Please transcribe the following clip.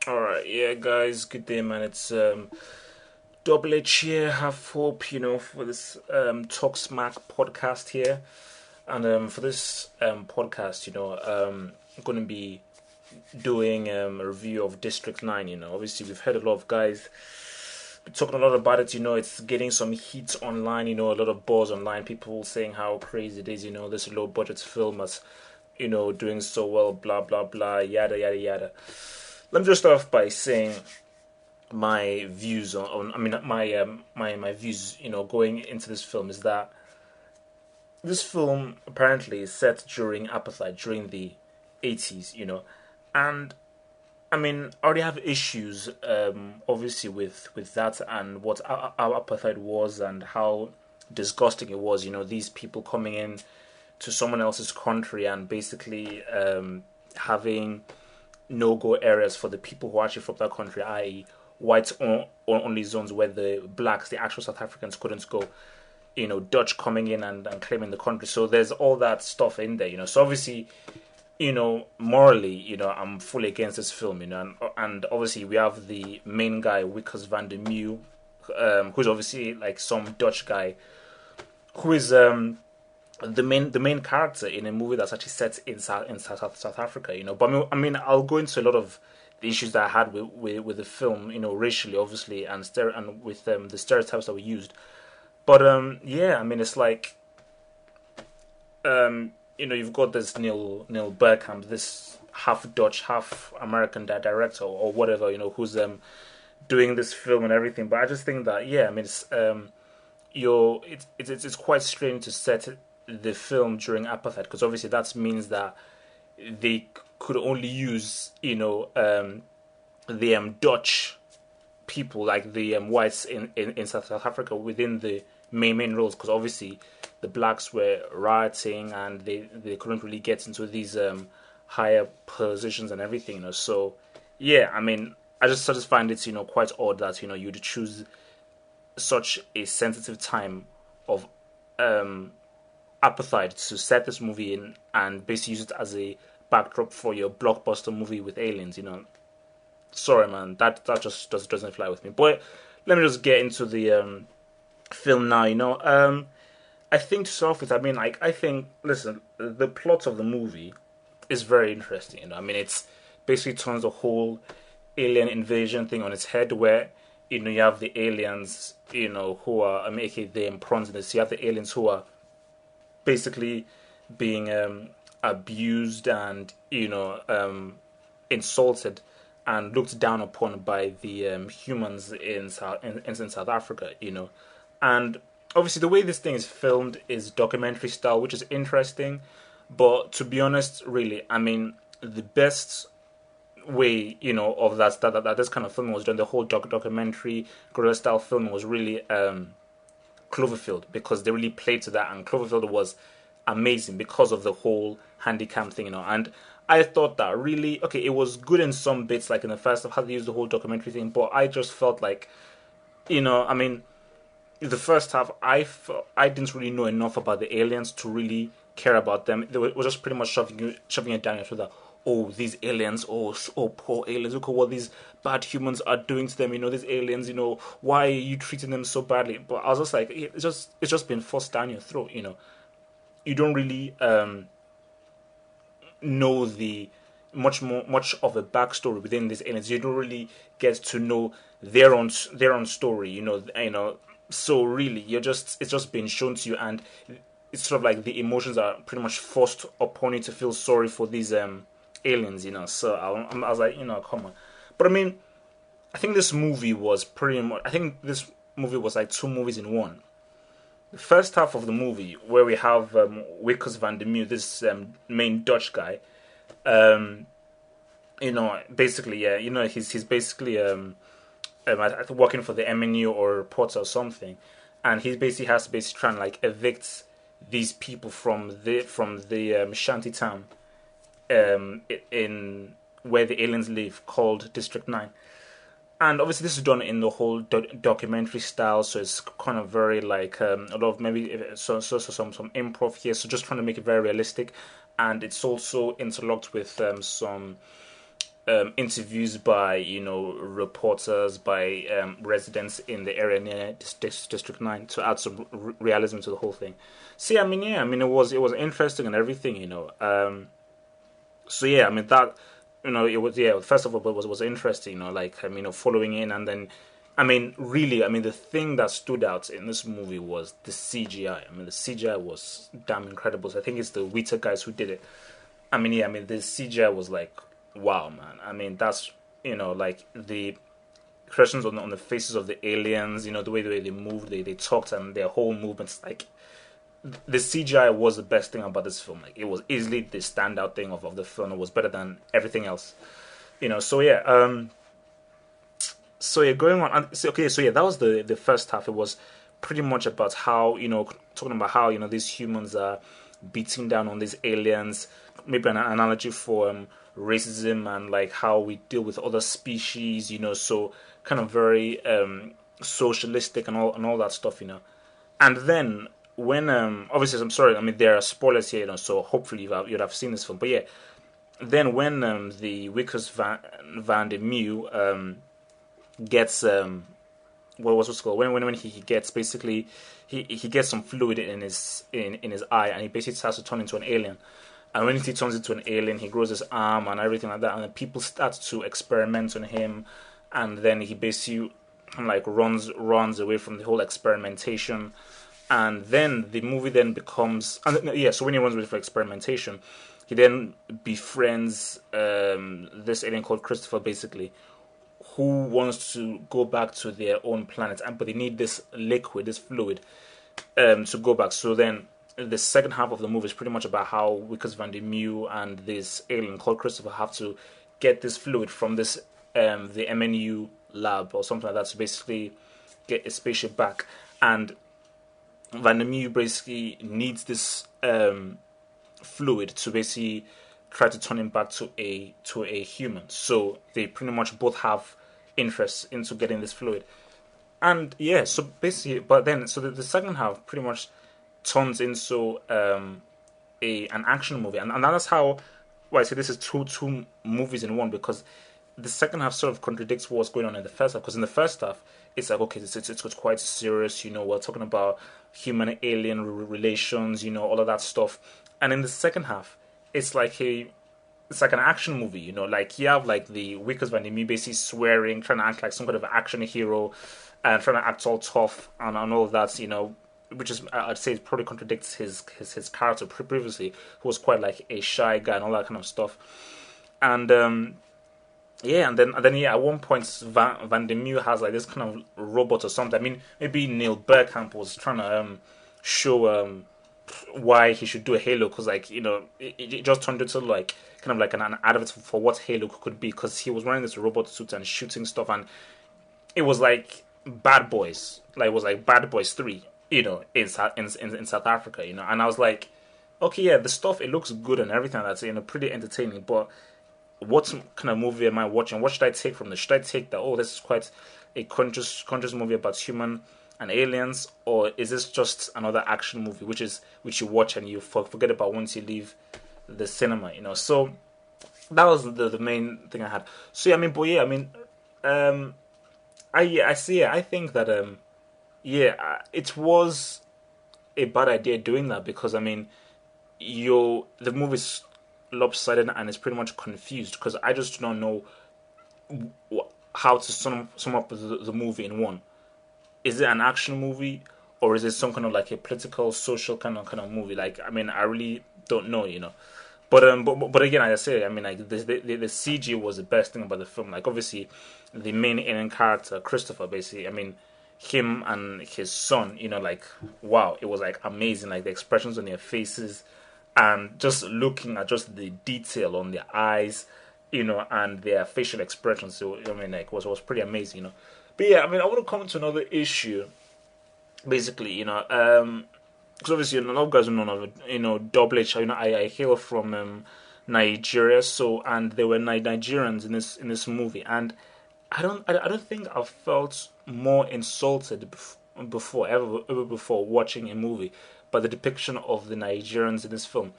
Alright, yeah, guys, good day, man. It's Double H here. Have hope, for this Talk Smack podcast here. And for this podcast, I'm going to be doing a review of District 9. Obviously, we've heard a lot of guys talking a lot about it. It's getting some heat online, a lot of buzz online. People saying how crazy it is, this low budget film is, doing so well, blah, blah, blah, yada, yada, yada. Let me just start off by saying my views on I mean my views going into this film is that this film apparently is set during apartheid, during the 80s, and I mean I already have issues obviously with that and what our apartheid was and how disgusting it was, these people coming in to someone else's country and basically having no-go areas for the people who are actually from that country, i.e., whites only zones where the blacks, the actual South Africans, couldn't go. Dutch coming in and claiming the country. So there's all that stuff in there. So obviously, morally, I'm fully against this film. And obviously we have the main guy, Wickers van der Meeuw, who's obviously like some Dutch guy who is the main character in a movie that's actually set in South Africa, But I'll go into a lot of the issues that I had with the film, racially, obviously, and with the stereotypes that were used. But yeah, it's like you've got this Neil Bergkamp, this half Dutch, half American director or whatever, who's doing this film and everything. But I just think that it's quite strange to set the film during apartheid because obviously that means that they could only use the Dutch people like the whites in South Africa within the main roles because obviously the blacks were rioting and they couldn't really get into these higher positions and everything, so yeah, I just find it quite odd that you'd choose such a sensitive time of apartheid to set this movie in and basically use it as a backdrop for your blockbuster movie with aliens. Sorry, man, that just doesn't fly with me. But let me just get into the film now. I think to start off with, I think listen, the plot of the movie is very interesting. It's basically turns the whole alien invasion thing on its head, where you have the aliens, who are aka the prawns in this. You have the aliens who are basically being abused and insulted and looked down upon by the humans in South Africa, and obviously the way this thing is filmed is documentary style, which is interesting. But to be honest, really, the best way of that this kind of film was done, the whole documentary guerrilla style film was really Cloverfield, because they really played to that, and Cloverfield was amazing because of the whole handicam thing, and I thought that really, okay, it was good in some bits, like in the first half, how they used the whole documentary thing, but I just felt like, the first half, I didn't really know enough about the aliens to really care about them. They were just pretty much shoving it down your shoulder. Oh, these aliens, oh, poor aliens, look at what these bad humans are doing to them, these aliens, why are you treating them so badly? But I was just like, it's just been forced down your throat, You don't really know the much of a backstory within these aliens. You don't really get to know their own story, So really, it's just been shown to you, and it's sort of like the emotions are pretty much forced upon you to feel sorry for these aliens, So I was like, come on. But I think this movie was pretty much. I think this movie was like two movies in one. The first half of the movie, where we have Wickers van der Meeuw, this main Dutch guy, basically, yeah, he's basically working for the MNU or Ports or something, and he basically has to basically try and like evict these people from the shanty town in where the aliens live, called District 9. And obviously this is done in the whole documentary style, so it's kind of very like a lot of maybe some improv here, so just trying to make it very realistic. And it's also interlocked with some interviews by reporters, by residents in the area near District 9 to add some realism to the whole thing. See, I mean, yeah, I mean it was interesting and everything, so yeah, I mean that it was, yeah. First of all, it was interesting, like following in, and then I mean really, I mean the thing that stood out in this movie was the CGI. I mean the CGI was damn incredible. So I think it's the Weta guys who did it. I mean yeah, I mean the CGI was like wow, man. I mean that's like the expressions on the faces of the aliens, the way they moved, they talked, and their whole movements, like the CGI was the best thing about this film. Like it was easily the standout thing of the film. It was better than everything else. So yeah, going on. Okay, so yeah, that was the first half. It was pretty much about how talking about how these humans are beating down on these aliens. Maybe an analogy for racism and like how we deal with other species. So kind of very socialistic and all that stuff. And then when obviously I'm sorry, I mean there are spoilers here, so hopefully you'd have seen this film. But yeah, then when the Wickers van der Mew gets what was it called? When he gets basically he gets some fluid in his eye, and he basically starts to turn into an alien. And when he turns into an alien, he grows his arm and everything like that, and then people start to experiment on him, and then he basically like runs away from the whole experimentation. And then the movie then becomes, so when he runs away from experimentation, he then befriends this alien called Christopher, basically, who wants to go back to their own planet, but they need this liquid, this fluid, to go back. So then the second half of the movie is pretty much about how Wickers van der Mew and this alien called Christopher have to get this fluid from this the MNU lab or something like that to basically get a spaceship back. And Van der Mew basically needs this fluid to basically try to turn him back to a human. So they pretty much both have interest into getting this fluid. And yeah, so basically, but then so the second half pretty much turns into an action movie, and that's how I say this is two movies in one, because the second half sort of contradicts what's going on in the first half. Because in the first half, it's like, okay, it's quite serious. We're talking about human alien relations. All of that stuff. And in the second half, it's like an action movie. Like you have like the Wickers van der Mew basically swearing, trying to act like some kind of action hero, and trying to act all tough and all of that. Which is, I'd say, it probably contradicts his character previously, who was quite like a shy guy and all that kind of stuff. And yeah, and then yeah, at one point Van der Mew has like this kind of robot or something. I mean, maybe Neil Bergkamp was trying to show why he should do a Halo, because like it just turned into like kind of like an advert for what Halo could be, because he was wearing this robot suit and shooting stuff, and it was like Bad Boys, like it was like Bad Boys 3, in South Africa, and I was like, okay, yeah, the stuff, it looks good and everything, that's pretty entertaining, but what kind of movie am I watching? What should I take from this? Should I take that, oh, this is quite a conscious movie about human and aliens, or is this just another action movie which you watch and you forget about once you leave the cinema? So that was the main thing I had. So yeah, I mean, but yeah, I mean, I see. I think that it was a bad idea doing that, because I mean, the movie's lopsided and it's pretty much confused, because I just do not know how to sum up the movie in one. Is it an action movie, or is it some kind of like a political, social kind of movie? Like, I mean, I really don't know, But again, as I say, I mean, like the CG was the best thing about the film. Like, obviously, the main alien character, Christopher, basically, I mean, him and his son, like, wow, it was like amazing. Like the expressions on their faces, and just looking at just the detail on their eyes, and their facial expressions. So I mean, like, was pretty amazing, But yeah, I mean, I want to come to another issue. Basically, because obviously a lot of guys know, Double H. I hail from Nigeria, so, and there were Nigerians in this movie, and I don't think I've felt more insulted ever before watching a movie by the depiction of the Nigerians in this film.